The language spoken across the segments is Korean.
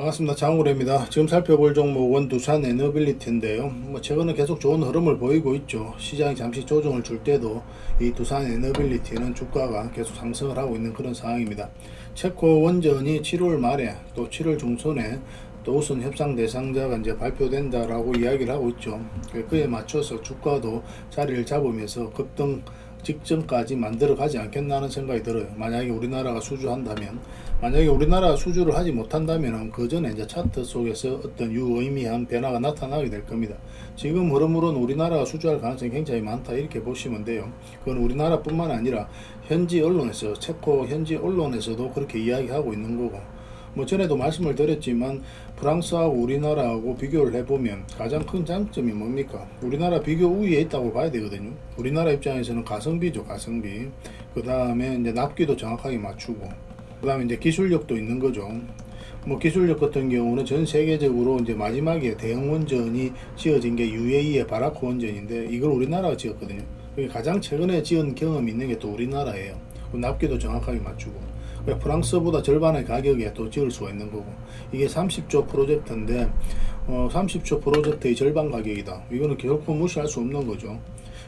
반갑습니다. 장우래입니다. 지금 살펴볼 종목은 두산 에너빌리티인데요. 최근에 계속 좋은 흐름을 보이고 있죠. 시장이 잠시 조정을 줄 때도 이 두산 에너빌리티는 주가가 계속 상승을 하고 있는 그런 상황입니다. 체코 원전이 7월 말에 또 7월 중순에 또 우선 협상 대상자가 이제 발표된다라고 이야기를 하고 있죠. 그에 맞춰서 주가도 자리를 잡으면서 급등 직전까지 만들어 가지 않겠나 하는 생각이 들어요. 만약에 우리나라가 수주한다면, 만약에 우리나라가 수주를 하지 못한다면 그 전에 이제 차트 속에서 어떤 유의미한 변화가 나타나게 될 겁니다. 지금 흐름으로는 우리나라가 수주할 가능성이 굉장히 많다 이렇게 보시면 돼요. 그건 우리나라뿐만 아니라 현지 언론에서, 체코 현지 언론에서도 그렇게 이야기하고 있는 거고, 전에도 말씀을 드렸지만 프랑스하고 우리나라하고 비교를 해보면 가장 큰 장점이 뭡니까? 우리나라 비교 우위에 있다고 봐야 되거든요. 우리나라 입장에서는 가성비죠, 가성비. 그 다음에 이제 납기도 정확하게 맞추고, 그 다음에 이제 기술력도 있는 거죠. 기술력 같은 경우는 전 세계적으로 이제 마지막에 대형 원전이 지어진 게 UAE의 바라크 원전인데 이걸 우리나라가 지었거든요. 가장 최근에 지은 경험이 있는 게 또 우리나라예요. 납기도 정확하게 맞추고. 프랑스보다 절반의 가격에 또 지을 수가 있는 거고, 이게 30조 프로젝트인데 30조 프로젝트의 절반 가격이다. 이거는 결코 무시할 수 없는 거죠.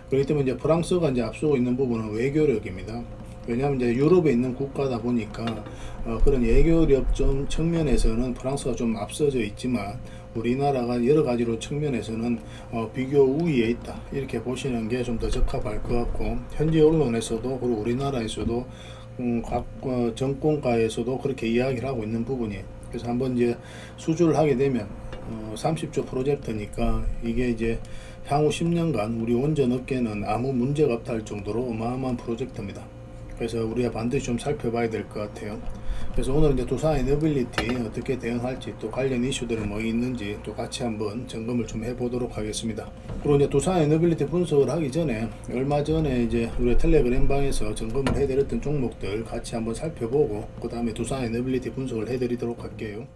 그렇기 때문에 이제 프랑스가 이제 앞서고 있는 부분은 외교력입니다. 왜냐하면 이제 유럽에 있는 국가다 보니까 그런 외교력 좀 측면에서는 프랑스가 좀 앞서져 있지만 우리나라가 여러 가지로 측면에서는 비교 우위에 있다 이렇게 보시는 게 좀 더 적합할 것 같고, 현지 언론에서도 그리고 우리나라에서도 각 정권가에서도 그렇게 이야기를 하고 있는 부분이에요. 그래서 한번 이제 수주를 하게 되면 30조 프로젝트니까 이게 이제 향후 10년간 우리 원전 업계는 아무 문제가 없다 할 정도로 어마어마한 프로젝트입니다. 그래서 우리가 반드시 좀 살펴봐야 될 것 같아요. 그래서 오늘 이제 두산 에너빌리티 어떻게 대응할지, 또 관련 이슈들은 뭐 있는지 또 같이 한번 점검을 좀 해보도록 하겠습니다. 그리고 이제 두산 에너빌리티 분석을 하기 전에 얼마 전에 이제 우리 텔레그램 방에서 점검을 해드렸던 종목들 같이 한번 살펴보고 그 다음에 두산 에너빌리티 분석을 해드리도록 할게요.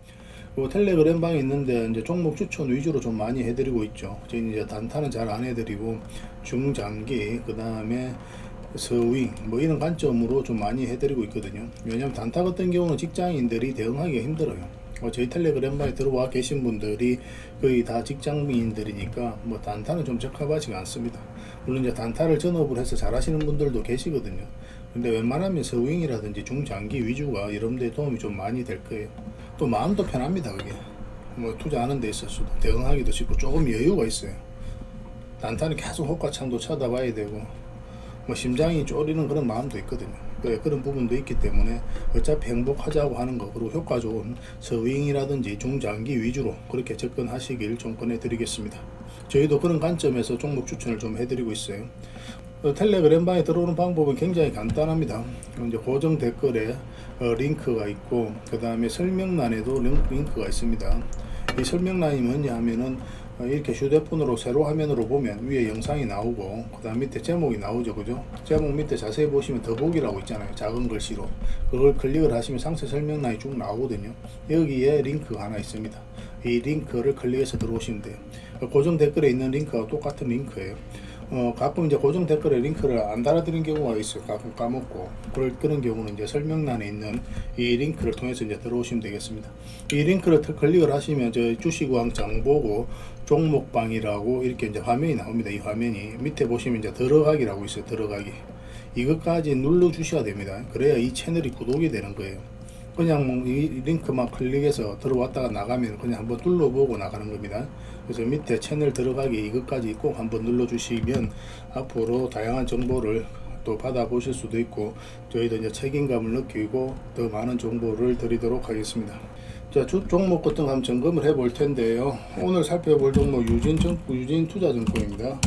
그리고 텔레그램 방에 있는데 이제 종목 추천 위주로 좀 많이 해드리고 있죠. 저희 이제 단타는 잘 안 해드리고 중장기 그 다음에 서윙 이런 관점으로 좀 많이 해드리고 있거든요. 왜냐하면 단타 같은 경우는 직장인들이 대응하기가 힘들어요. 저희 텔레그램방에 들어와 계신 분들이 거의 다 직장인들이니까 단타는 좀 적합하지가 않습니다. 물론 이제 단타를 전업을 해서 잘하시는 분들도 계시거든요. 근데 웬만하면 서윙이라든지 중장기 위주가 여러분들의 도움이 좀 많이 될 거예요. 또 마음도 편합니다. 그게 투자하는 데 있어서도 대응하기도 쉽고 조금 여유가 있어요. 단타는 계속 호가창도 쳐다봐야 되고 심장이 쫄리는 그런 마음도 있거든요. 그런 부분도 있기 때문에 어차피 행복하자고 하는 거, 그리고 효과 좋은 서윙이라든지 중장기 위주로 그렇게 접근하시길 좀 권해드리겠습니다. 저희도 그런 관점에서 종목 추천을 좀 해드리고 있어요. 텔레그램 방에 들어오는 방법은 굉장히 간단합니다. 이제 고정 댓글에 링크가 있고, 그 다음에 설명란에도 링크가 있습니다. 이 설명란이 뭐냐 하면은 이렇게 휴대폰으로 세로 화면으로 보면 위에 영상이 나오고 그 다음 밑에 제목이 나오죠, 그죠? 제목 밑에 자세히 보시면 더보기라고 있잖아요, 작은 글씨로. 그걸 클릭을 하시면 상세 설명란이 쭉 나오거든요. 여기에 링크가 하나 있습니다. 이 링크를 클릭해서 들어오시면 돼요. 고정 댓글에 있는 링크가 똑같은 링크예요. 가끔 이제 고정 댓글에 링크를 안 달아드린 경우가 있어요. 가끔 까먹고. 그런 경우는 이제 설명란에 있는 이 링크를 통해서 이제 들어오시면 되겠습니다. 이 링크를 클릭을 하시면 저 주식왕 보고 종목방이라고 이렇게 이제 화면이 나옵니다. 이 화면이 밑에 보시면 이제 들어가기라고 있어요. 들어가기. 이것까지 눌러 주셔야 됩니다. 그래야 이 채널이 구독이 되는 거예요. 그냥 이 링크만 클릭해서 들어왔다가 나가면 그냥 한번 둘러보고 나가는 겁니다. 그래서 밑에 채널 들어가기 이것까지 꼭 한번 눌러주시면 앞으로 다양한 정보를 또 받아보실 수도 있고, 저희도 이제 책임감을 느끼고 더 많은 정보를 드리도록 하겠습니다. 자, 종목 같은 거 한번 점검을 해볼 텐데요. 오늘 살펴볼 종목 유진투자증권입니다.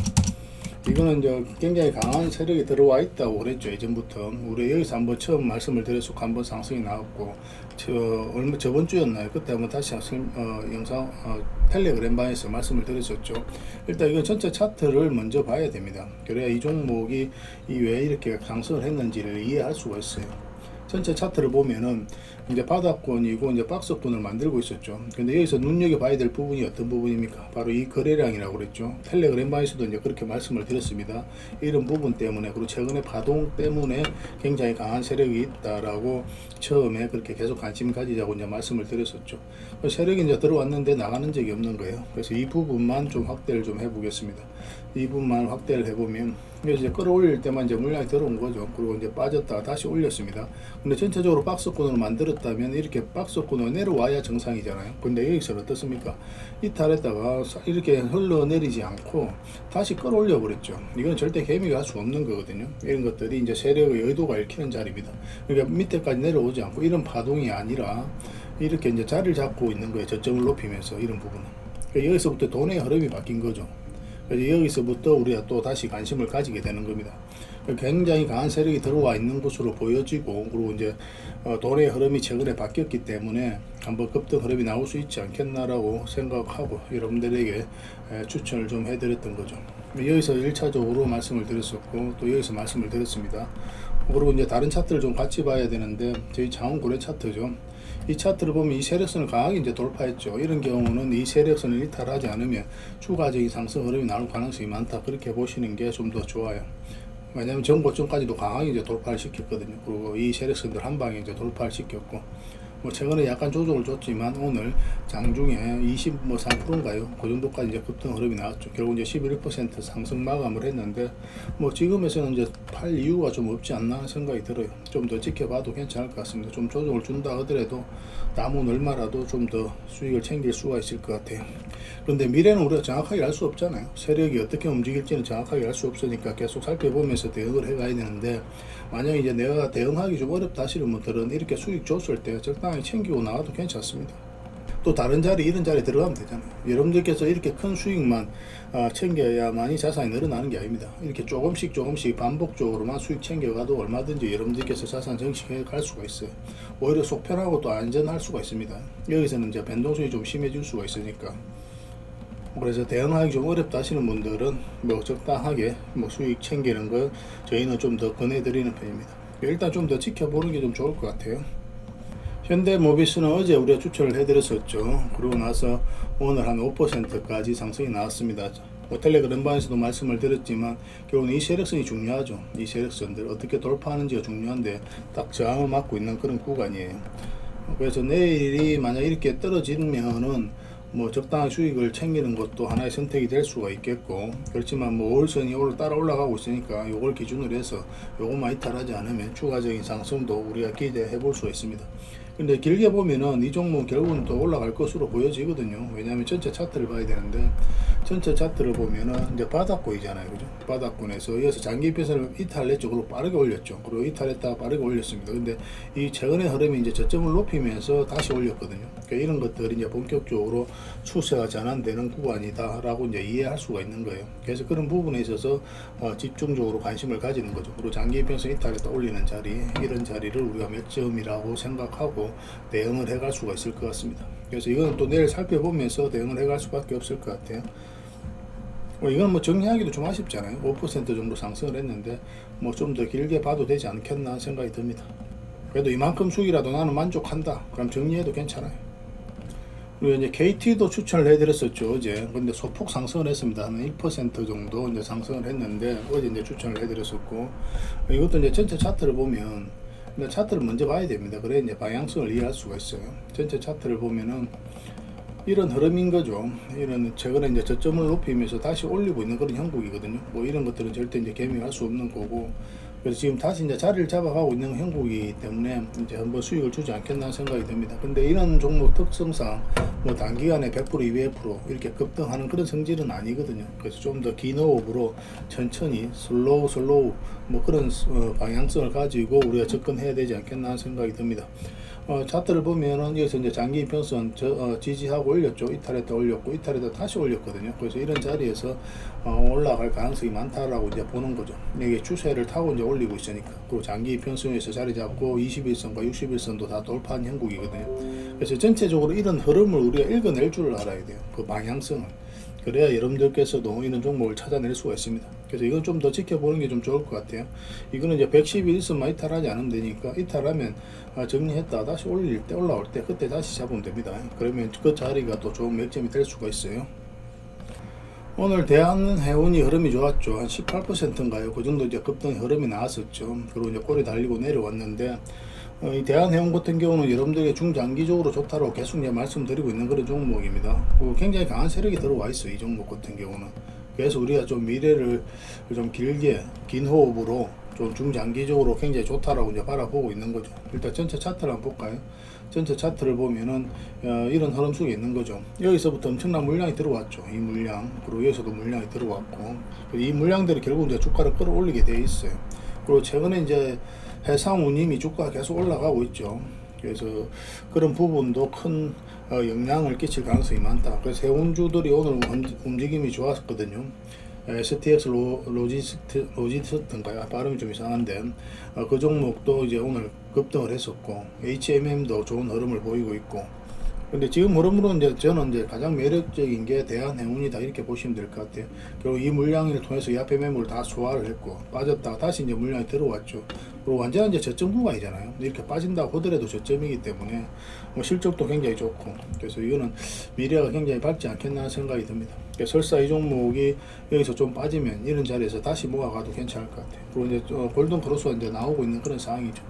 이거는 이제 굉장히 강한 세력이 들어와 있다고 그랬죠, 예전부터. 우리 여기서 한번 처음 말씀을 드렸었고, 한번 상승이 나왔고, 저번 주였나요? 그때 한번 다시 영상, 텔레그램방에서 말씀을 드렸었죠. 일단 이건 전체 차트를 먼저 봐야 됩니다. 그래야 이 종목이 왜 이렇게 상승을 했는지를 이해할 수가 있어요. 전체 차트를 보면은 이제 바닥권이고 이제 박스권을 만들고 있었죠. 근데 여기서 눈여겨봐야 될 부분이 어떤 부분입니까? 바로 이 거래량이라고 그랬죠. 텔레그램방에서도 이제 그렇게 말씀을 드렸습니다. 이런 부분 때문에, 그리고 최근에 파동 때문에 굉장히 강한 세력이 있다라고 처음에 그렇게 계속 관심 가지자고 이제 말씀을 드렸었죠. 세력이 이제 들어왔는데 나가는 적이 없는 거예요. 그래서 이 부분만 좀 확대를 좀 해보겠습니다. 이 부분만 확대를 해보면 이제 끌어올릴 때만 이제 물량이 들어온 거죠. 그리고 이제 빠졌다가 다시 올렸습니다. 근데 전체적으로 박스권으로 만들었다면 이렇게 박스권으로 내려와야 정상이잖아요. 근데 여기서 어떻습니까? 이탈했다가 이렇게 흘러내리지 않고 다시 끌어올려 버렸죠. 이건 절대 개미가 할 수 없는 거거든요. 이런 것들이 이제 세력의 의도가 읽히는 자리입니다. 그러니까 밑에까지 내려오지 않고 이런 파동이 아니라 이렇게 이제 자리를 잡고 있는 거예요. 저점을 높이면서 이런 부분은. 그러니까 여기서부터 돈의 흐름이 바뀐 거죠. 그래서 여기서부터 우리가 또 다시 관심을 가지게 되는 겁니다. 굉장히 강한 세력이 들어와 있는 것으로 보여지고, 그리고 이제 돈의 흐름이 최근에 바뀌었기 때문에 한번 급등 흐름이 나올 수 있지 않겠나라고 생각하고 여러분들에게 추천을 좀 해드렸던 거죠. 여기서 1차적으로 말씀을 드렸었고, 또 여기서 말씀을 드렸습니다. 그리고 이제 다른 차트를 좀 같이 봐야 되는데, 저희 장원고래 차트죠. 이 차트를 보면 이 세력선을 강하게 이제 돌파했죠. 이런 경우는 이 세력선을 이탈하지 않으면 추가적인 상승 흐름이 나올 가능성이 많다. 그렇게 보시는 게 좀 더 좋아요. 왜냐하면 전고점까지도 강하게 이제 돌파를 시켰거든요. 그리고 이 세력선들 한 방에 이제 돌파를 시켰고, 뭐 최근에 약간 조정을 줬지만 오늘 장중에 23%인가요? 그 정도까지 이제 급등 흐름이 나왔죠. 결국 이제 11% 상승 마감을 했는데, 뭐 지금에서는 이제 팔 이유가 좀 없지 않나 하는 생각이 들어요. 좀 더 지켜봐도 괜찮을 것 같습니다. 좀 조정을 준다 하더라도 남은 얼마라도 좀 더 수익을 챙길 수가 있을 것 같아요. 그런데 미래는 우리가 정확하게 알 수 없잖아요. 세력이 어떻게 움직일지는 정확하게 알 수 없으니까 계속 살펴보면서 대응을 해가야 되는데, 만약 이제 내가 대응하기 좀 어렵다 하시는 분들은 이렇게 수익 줬을 때 적당히 챙기고 나와도 괜찮습니다. 또 다른 자리, 이런 자리 들어가면 되잖아요. 여러분들께서 이렇게 큰 수익만 챙겨야만이 자산이 늘어나는 게 아닙니다. 이렇게 조금씩 반복적으로만 수익 챙겨가도 얼마든지 여러분들께서 자산 증식해 갈 수가 있어요. 오히려 속 편하고 또 안전할 수가 있습니다. 여기서는 이제 변동성이 좀 심해질 수가 있으니까. 그래서 대응하기 좀 어렵다 하시는 분들은 뭐 적당하게 뭐 수익 챙기는 걸 저희는 좀 더 권해드리는 편입니다. 일단 좀 더 지켜보는 게 좀 좋을 것 같아요. 현대모비스는 어제 우리가 추천을 해드렸었죠. 그러고 나서 오늘 한 5%까지 상승이 나왔습니다. 텔레그램방에서도 말씀을 드렸지만 결국은 이 세력선이 중요하죠. 이 세력선들 어떻게 돌파하는지가 중요한데 딱 저항을 맞고 있는 그런 구간이에요. 그래서 내일이 만약 이렇게 떨어지면은 뭐 적당한 수익을 챙기는 것도 하나의 선택이 될 수가 있겠고, 그렇지만 뭐 5일선이 오늘 따라 올라가고 있으니까 이걸 기준으로 해서 요것만 이탈하지 않으면 추가적인 상승도 우리가 기대해 볼 수가 있습니다. 근데 길게 보면은 이 종목은 결국은 또 올라갈 것으로 보여지거든요. 왜냐하면 전체 차트를 봐야 되는데, 전체 차트를 보면은 이제 바닥권이잖아요, 그죠? 바닥권에서 이어서 장기 편선을 이탈했죠. 그리고 빠르게 올렸죠. 그리고 이탈했다가 빠르게 올렸습니다. 근데 이 최근의 흐름이 이제 저점을 높이면서 다시 올렸거든요. 그러니까 이런 것들이 이제 본격적으로 추세가 전환되는 구간이다라고 이제 이해할 수가 있는 거예요. 그래서 그런 부분에 있어서 집중적으로 관심을 가지는 거죠. 그리고 장기 편선 이탈했다 올리는 자리, 이런 자리를 우리가 매점이라고 생각하고 대응을 해갈 수가 있을 것 같습니다. 그래서 이건 또 내일 살펴보면서 대응을 해갈 수밖에 없을 것 같아요. 이건 뭐 정리하기도 좀 아쉽잖아요. 5% 정도 상승을 했는데 뭐 좀 더 길게 봐도 되지 않겠나 생각이 듭니다. 그래도 이만큼 수익이라도 나는 만족한다. 그럼 정리해도 괜찮아요. 그리고 이제 KT도 추천을 해드렸었죠, 어제. 근데 소폭 상승을 했습니다. 한 1% 정도 이제 상승을 했는데 어제 이제 추천을 해드렸었고, 이것도 이제 전체 차트를 보면, 차트를 먼저 봐야 됩니다. 그래 이제 방향성을 이해할 수가 있어요. 전체 차트를 보면은 이런 흐름인 거죠. 이런 최근에 이제 저점을 높이면서 다시 올리고 있는 그런 형국이거든요. 뭐 이런 것들은 절대 이제 개미할 수 없는 거고, 그래서 지금 다시 이제 자리를 잡아가고 있는 형국이기 때문에 이제 한번 수익을 주지 않겠나 생각이 듭니다. 근데 이런 종목 특성상 뭐 단기간에 100% 200% 이렇게 급등하는 그런 성질은 아니거든요. 그래서 좀 더 긴 호흡으로 천천히 슬로우 뭐 그런 방향성을 가지고 우리가 접근해야 되지 않겠나 생각이 듭니다. 차트를 보면은 여기서 이제 장기 편선 지지하고 올렸죠. 이탈했다 올렸고 이탈했다 다시 올렸거든요. 그래서 이런 자리에서 올라갈 가능성이 많다라고 이제 보는 거죠. 이게 추세를 타고 이제 올리고 있으니까. 그리고 장기 편선에서 자리 잡고 21선과 61선도 다 돌파한 형국이거든요. 그래서 전체적으로 이런 흐름을 우리가 읽어낼 줄 알아야 돼요. 그 방향성을. 그래야 여러분들께서도 이런 종목을 찾아낼 수가 있습니다. 그래서 이건 좀 더 지켜보는 게 좀 좋을 것 같아요. 이거는 이제 110일 있으면 이탈하지 않으면 되니까, 이탈하면 정리했다 다시 올릴 때, 올라올 때 그때 다시 잡으면 됩니다. 그러면 그 자리가 또 좋은 맥점이 될 수가 있어요. 오늘 대한해운이 흐름이 좋았죠. 한 18%인가요? 그 정도 이제 급등 흐름이 나왔었죠. 그리고 이제 꼬리 달리고 내려왔는데, 이 대한해운 같은 경우는 여러분들에게 중장기적으로 좋다고 계속 이제 말씀드리고 있는 그런 종목입니다. 굉장히 강한 세력이 들어와 있어요. 이 종목 같은 경우는. 그래서 우리가 좀 미래를 좀 길게, 긴 호흡으로 좀 중장기적으로 굉장히 좋다라고 이제 바라보고 있는 거죠. 일단 전체 차트를 한번 볼까요? 전체 차트를 보면은 이런 흐름 속에 있는 거죠. 여기서부터 엄청난 물량이 들어왔죠. 이 물량. 그리고 여기서도 물량이 들어왔고, 이 물량들이 결국 이제 주가를 끌어올리게 돼 있어요. 그리고 최근에 이제 해상운임이 주가가 계속 올라가고 있죠. 그래서 그런 부분도 큰 영향을 끼칠 가능성이 많다. 그래서 해운주들이 오늘 움직임이 좋았거든요. STX 로지스트인가요? 발음이 좀 이상한데, 그 종목도 이제 오늘 급등을 했었고, HMM도 좋은 흐름을 보이고 있고. 근데 지금 흐름으로 이제 저는 이제 가장 매력적인 게 대한해운이다 이렇게 보시면 될 것 같아요. 그리고 이 물량을 통해서 이 앞에 매물을 다 소화를 했고, 빠졌다가 다시 이제 물량이 들어왔죠. 그리고 완전 이제 저점 구간이잖아요. 이렇게 빠진다고 하더라도 저점이기 때문에 실적도 굉장히 좋고, 그래서 이거는 미래가 굉장히 밝지 않겠나 생각이 듭니다. 설사 이 종목이 여기서 좀 빠지면 이런 자리에서 다시 모아가도 괜찮을 것 같아요. 그리고 이제 골든 크로스가 이제 나오고 있는 그런 상황이죠.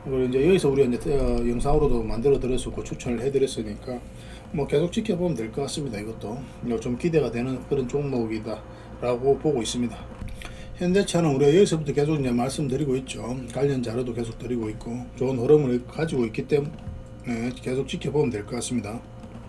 그리고 이제 여기서 우리가 이제 영상으로도 만들어 드렸었고 추천을 해 드렸으니까 뭐 계속 지켜보면 될 것 같습니다. 이것도 좀 기대가 되는 그런 종목이다 라고 보고 있습니다. 현대차는 우리가 여기서부터 계속 이제 말씀드리고 있죠. 관련 자료도 계속 드리고 있고 좋은 흐름을 가지고 있기 때문에 계속 지켜보면 될 것 같습니다.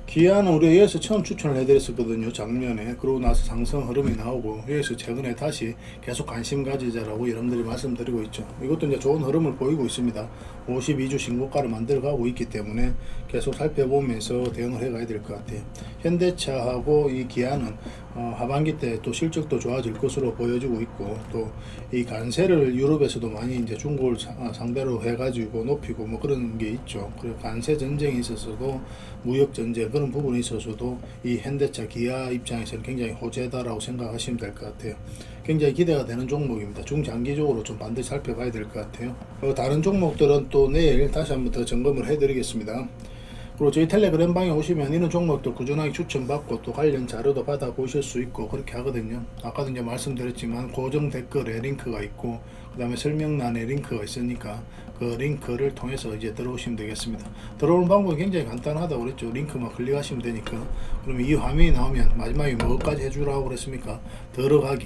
기아는 우리가 여기서 처음 추천을 해드렸었거든요. 작년에. 그러고 나서 상승 흐름이 나오고 여기서 최근에 다시 계속 관심 가지자라고 여러분들이 말씀드리고 있죠. 이것도 이제 좋은 흐름을 보이고 있습니다. 52주 신고가를 만들어가고 있기 때문에 계속 살펴보면서 대응을 해가야 될 것 같아요. 현대차하고 이 기아는 하반기 때 또 실적도 좋아질 것으로 보여지고 있고, 또 이 관세를 유럽에서도 많이 이제 중국을 상대로 해가지고 높이고 뭐 그런 게 있죠. 그리고 관세 전쟁이 있어서도 무역 전쟁 그런 부분에 있어서도 이 현대차 기아 입장에서는 굉장히 호재다라고 생각하시면 될 것 같아요. 굉장히 기대가 되는 종목입니다. 중장기적으로 좀 반드시 살펴봐야 될 것 같아요. 다른 종목들은 또 내일 다시 한번 더 점검을 해드리겠습니다. 그리고 저희 텔레그램 방에 오시면 이런 종목들 꾸준하게 추천받고 또 관련 자료도 받아보실 수 있고 그렇게 하거든요. 아까도 이제 말씀드렸지만 고정 댓글에 링크가 있고 그 다음에 설명란에 링크가 있으니까 그 링크를 통해서 이제 들어오시면 되겠습니다. 들어오는 방법이 굉장히 간단하다고 그랬죠. 링크만 클릭하시면 되니까. 그러면 이 화면이 나오면 마지막에 뭐까지 해주라고 그랬습니까? 들어가기.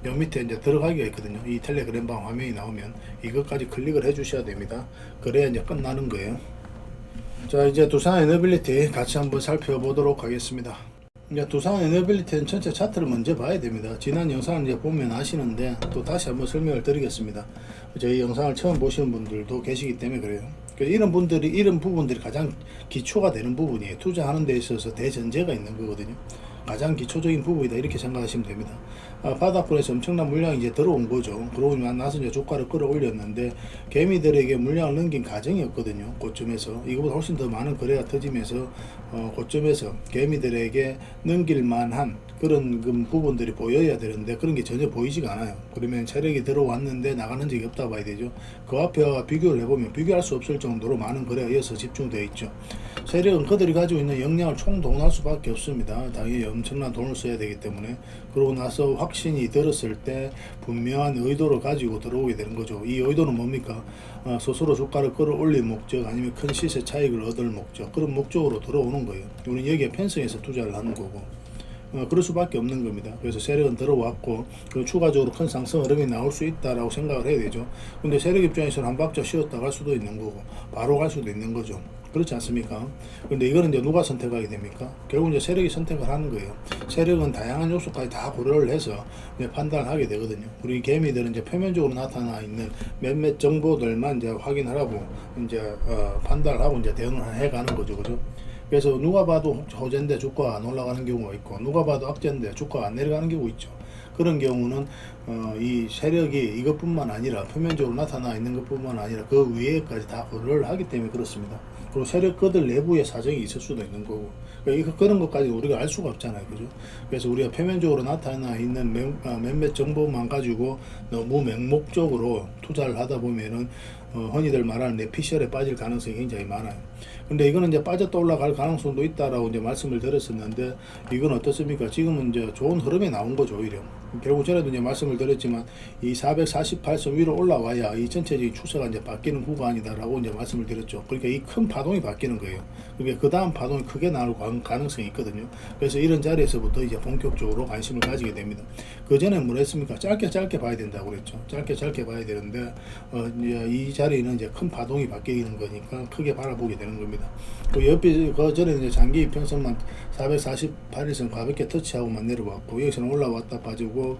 여 밑에 이제 들어가기가 있거든요. 이 텔레그램 방 화면이 나오면 이것까지 클릭을 해 주셔야 됩니다. 그래야 이제 끝나는 거예요. 자, 이제 두산 에너빌리티 같이 한번 살펴보도록 하겠습니다. 이제 두산 에너빌리티는 전체 차트를 먼저 봐야 됩니다. 지난 영상을 이제 보면 아시는데 또 다시 한번 설명을 드리겠습니다. 저희 영상을 처음 보시는 분들도 계시기 때문에 그래요. 이런 부분들이 가장 기초가 되는 부분이에요. 투자하는 데 있어서 대전제가 있는 거거든요. 가장 기초적인 부분이다 이렇게 생각하시면 됩니다. 바닥권에서 엄청난 물량이 이제 들어온 거죠. 그러고 나서 이제 주가를 끌어올렸는데 개미들에게 물량을 넘긴 과정이었거든요. 고점에서 이거보다 훨씬 더 많은 거래가 터지면서 고점에서 개미들에게 넘길 만한 그런 부분들이 보여야 되는데 그런 게 전혀 보이지가 않아요. 그러면 세력이 들어왔는데 나가는 적이 없다 봐야 되죠. 그 앞에와 비교를 해보면 비교할 수 없을 정도로 많은 거래가 이어서 집중되어 있죠. 세력은 그들이 가지고 있는 역량을 총동원할 수밖에 없습니다. 당연히 엄청난 돈을 써야 되기 때문에. 그러고 나서 확신이 들었을 때 분명한 의도를 가지고 들어오게 되는 거죠. 이 의도는 뭡니까? 스스로 주가를 끌어올릴 목적 아니면 큰 시세 차익을 얻을 목적, 그런 목적으로 들어오는 거예요. 우리는 여기에 편성해서 투자를 하는 거고 그럴 수밖에 없는 겁니다. 그래서 세력은 들어왔고 추가적으로 큰 상승 흐름이 나올 수 있다라고 생각을 해야 되죠. 근데 세력 입장에서는 한 박자 쉬었다 갈 수도 있는 거고 바로 갈 수도 있는 거죠. 그렇지 않습니까? 근데 이거는 이제 누가 선택하게 됩니까? 결국 이제 세력이 선택을 하는 거예요. 세력은 다양한 요소까지 다 고려를 해서 이제 판단을 하게 되거든요. 우리 개미들은 이제 표면적으로 나타나 있는 몇몇 정보들만 이제 확인하라고 이제 판단을 하고 이제 대응을 해가는 거죠, 그죠? 그래서 누가 봐도 호재인데 주가가 안 올라가는 경우가 있고 누가 봐도 악재인데 주가가 안 내려가는 경우 있죠. 그런 경우는 이 세력이 이것뿐만 아니라 표면적으로 나타나 있는 것뿐만 아니라 그 위에까지 다 고려를 하기 때문에 그렇습니다. 그리고 세력거들 내부에 사정이 있을 수도 있는 거고, 그러니까 그런 것까지 우리가 알 수가 없잖아요, 그죠? 그래서 우리가 표면적으로 나타나 있는 몇몇 정보만 가지고 너무 맹목적으로 투자를 하다 보면은 흔히들 말하는 뇌피셜에 빠질 가능성이 굉장히 많아요. 근데 이거는 이제 빠졌다 올라갈 가능성도 있다라고 이제 말씀을 드렸었는데, 이건 어떻습니까? 지금은 이제 좋은 흐름에 나온 거죠, 오히려. 결국 전에도 이제 말씀을 드렸지만, 이 448선 위로 올라와야 이 전체적인 추세가 이제 바뀌는 구간이다라고 이제 말씀을 드렸죠. 그러니까 이 큰 파동이 바뀌는 거예요. 그러니까 그 다음 파동이 크게 나올 가능성이 있거든요. 그래서 이런 자리에서부터 이제 본격적으로 관심을 가지게 됩니다. 그 전에 뭐 했습니까? 짧게 봐야 된다고 그랬죠. 짧게 봐야 되는데, 이제 이 자리는 이제 큰 파동이 바뀌는 거니까 크게 바라보게 되는 겁니다. 그 옆에 그 전에 이제 장기 이평선만 448일선 가볍게 터치하고만 내려왔고, 여기서는 올라왔다 빠지고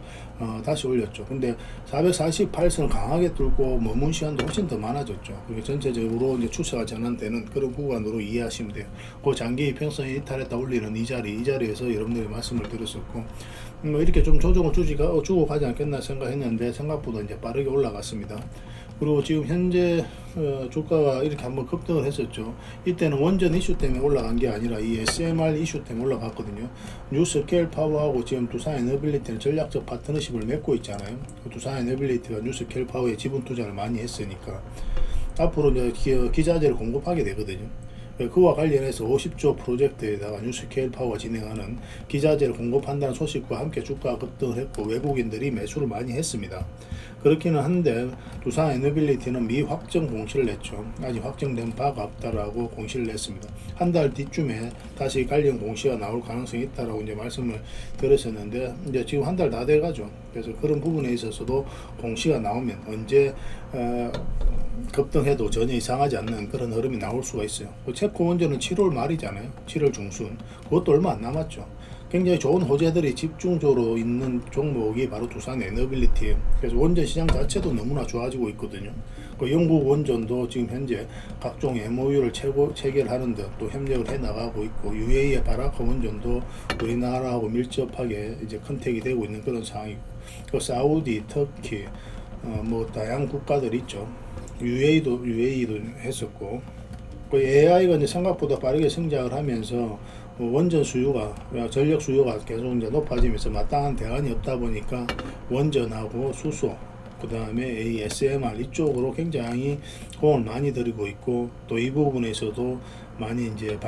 다시 올렸죠. 근데 448선 강하게 뚫고 머문 시간도 훨씬 더 많아졌죠. 그리고 전체적으로 이제 추세가 전환되는 그런 구간으로 이해하시면 돼요. 그 장기 이평선이 이탈했다 올리는 이 자리에서 여러분들이 말씀을 드렸었고, 이렇게 좀 조정을 주고 가지 않겠나 생각했는데 생각보다 이제 빠르게 올라갔습니다. 그리고 지금 현재 주가가 이렇게 한번 급등을 했었죠. 이때는 원전 이슈 때문에 올라간 게 아니라 이 SMR 이슈 때문에 올라갔거든요. 뉴스케일 파워하고 지금 두산 에너빌리티는 전략적 파트너십을 맺고 있잖아요. 두산 에너빌리티가 뉴스케일 파워에 지분 투자를 많이 했으니까 앞으로 이제 기자재를 공급하게 되거든요. 그와 관련해서 50조 프로젝트에다가 뉴스케일 파워가 진행하는 기자재를 공급한다는 소식과 함께 주가가 급등을 했고, 외국인들이 매수를 많이 했습니다. 그렇기는 한데 두산 에너빌리티는 미확정 공시를 냈죠. 아직 확정된 바가 없다라고 공시를 냈습니다. 한 달 뒤쯤에 다시 관련 공시가 나올 가능성이 있다라고 이제 말씀을 드렸었는데, 이제 지금 한 달 다 돼가죠. 그래서 그런 부분에 있어서도 공시가 나오면 언제 급등해도 전혀 이상하지 않는 그런 흐름이 나올 수가 있어요. 체코 원전은 7월 말이잖아요. 7월 중순. 그것도 얼마 안 남았죠. 굉장히 좋은 호재들이 집중적으로 있는 종목이 바로 두산 에너빌리티예요. 그래서 원전 시장 자체도 너무나 좋아지고 있거든요. 그 영국 원전도 지금 현재 각종 MOU를 체결하는 등 또 협력을 해 나가고 있고, UAE의 바라카 원전도 우리나라하고 밀접하게 이제 컨택이 되고 있는 그런 상황이고, 그 사우디, 터키, 뭐 다양한 국가들 있죠. UAE도 했었고, 그 AI가 이제 생각보다 빠르게 성장을 하면서 원전 수요가, 전력 수요가 계속 이제 높아지면서 마땅한 대안이 없다 보니까 원전하고 수소, 그 다음에 ASMR 이쪽으로 굉장히 공을 많이 들이고 있고, 또 이 부분에서도 많이 이제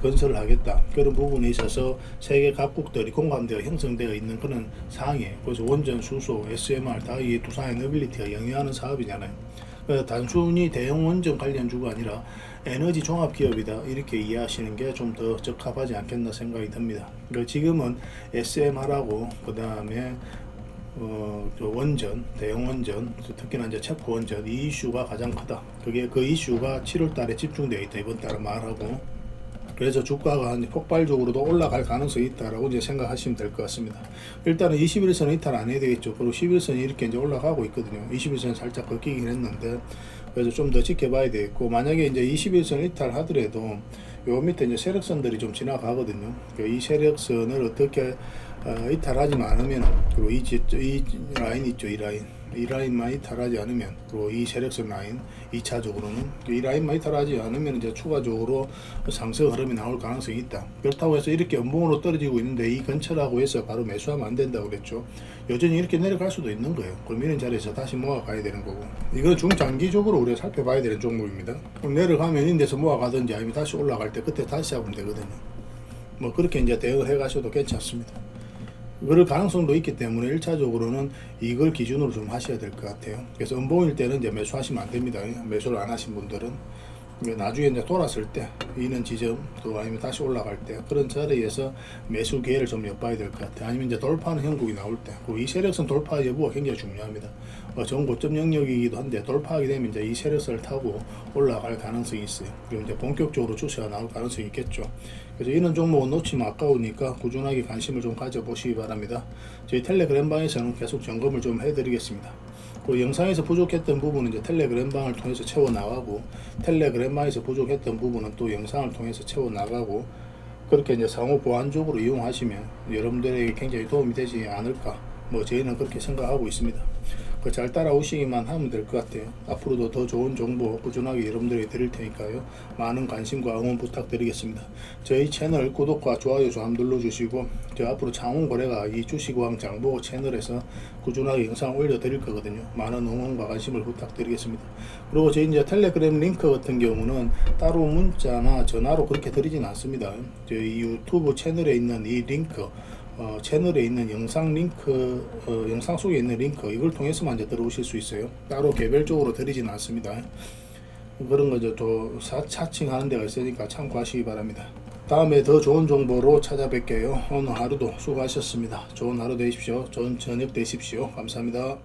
건설을 하겠다, 그런 부분에 있어서 세계 각국들이 공감대가 형성되어 있는 그런 상황이에요. 그래서 원전, 수소, SMR 다 이 두산 에너빌리티가 영위하는 사업이잖아요. 단순히 대형 원전 관련주가 아니라 에너지 종합 기업이다, 이렇게 이해하시는 게 좀 더 적합하지 않겠나 생각이 듭니다. 지금은 SMR하고 그 다음에 원전, 대형 원전, 특히나 이제 체코 원전, 이 이슈가 가장 크다. 그게 그 이슈가 7월 달에 집중되어 있다, 이번 달에 말하고. 그래서 주가가 이제 폭발적으로도 올라갈 가능성이 있다라고 이제 생각하시면 될 것 같습니다. 일단은 21선 이탈 안 해야 되겠죠. 그리고 11선이 이렇게 이제 올라가고 있거든요. 21선 살짝 꺾이긴 했는데, 그래서 좀 더 지켜봐야 되겠고, 만약에 이제 21선 이탈 하더라도 요 밑에 이제 세력선들이 좀 지나가거든요. 이 세력선을 어떻게 이탈하지 않으면, 그리고 이 라인 있죠, 이 라인만 이탈하지 않으면, 그리고 이 세력선 라인 2차적으로는 이 라인만 이탈하지 않으면 이제 추가적으로 상승 흐름이 나올 가능성이 있다. 그렇다고 해서 이렇게 연봉으로 떨어지고 있는데 이 근처라고 해서 바로 매수하면 안 된다고 그랬죠. 여전히 이렇게 내려갈 수도 있는 거예요. 그럼 이런 자리에서 다시 모아가야 되는 거고, 이건 중장기적으로 우리가 살펴봐야 되는 종목입니다. 그럼 내려가면 이런 데서 모아가든지 아니면 다시 올라갈 때 그때 다시 잡으면 되거든요. 뭐 그렇게 이제 대응을 해 가셔도 괜찮습니다. 그럴 가능성도 있기 때문에 1차적으로는 이걸 기준으로 좀 하셔야 될 것 같아요. 그래서 음봉일 때는 이제 매수하시면 안 됩니다. 매수를 안 하신 분들은 나중에 이제 돌았을 때 이는 지점, 또 아니면 다시 올라갈 때 그런 자리에서 매수 기회를 좀 엿봐야 될 것 같아요. 아니면 이제 돌파하는 형국이 나올 때, 그리고 이 세력선 돌파 여부가 굉장히 중요합니다. 전 고점 영역이기도 한데 돌파하게 되면 이제 이 세력선을 타고 올라갈 가능성이 있어요. 그럼 이제 본격적으로 추세가 나올 가능성이 있겠죠. 그래서 이런 종목은 놓치면 아까우니까 꾸준하게 관심을 좀 가져보시기 바랍니다. 저희 텔레그램방에서는 계속 점검을 좀 해드리겠습니다. 그 영상에서 부족했던 부분은 이제 텔레그램방을 통해서 채워 나가고, 텔레그램방에서 부족했던 부분은 또 영상을 통해서 채워 나가고, 그렇게 이제 상호 보완적으로 이용하시면 여러분들에게 굉장히 도움이 되지 않을까 뭐 저희는 그렇게 생각하고 있습니다. 잘 따라오시기만 하면 될 것 같아요. 앞으로도 더 좋은 정보 꾸준하게 여러분들에게 드릴 테니까요. 많은 관심과 응원 부탁드리겠습니다. 저희 채널 구독과 좋아요 좀 눌러주시고, 저 앞으로 창원거래가 이 주식왕 장보고 채널에서 꾸준하게 영상 올려드릴 거거든요. 많은 응원과 관심을 부탁드리겠습니다. 그리고 저희 이제 텔레그램 링크 같은 경우는 따로 문자나 전화로 그렇게 드리진 않습니다. 저희 유튜브 채널에 있는 이 링크, 채널에 있는 영상 링크, 영상 속에 있는 링크, 이걸 통해서만 이제 들어오실 수 있어요. 따로 개별적으로 드리진 않습니다. 그런 거죠. 또 사칭하는 데가 있으니까 참고하시기 바랍니다. 다음에 더 좋은 정보로 찾아뵐게요. 오늘 하루도 수고하셨습니다. 좋은 하루 되십시오. 좋은 저녁 되십시오. 감사합니다.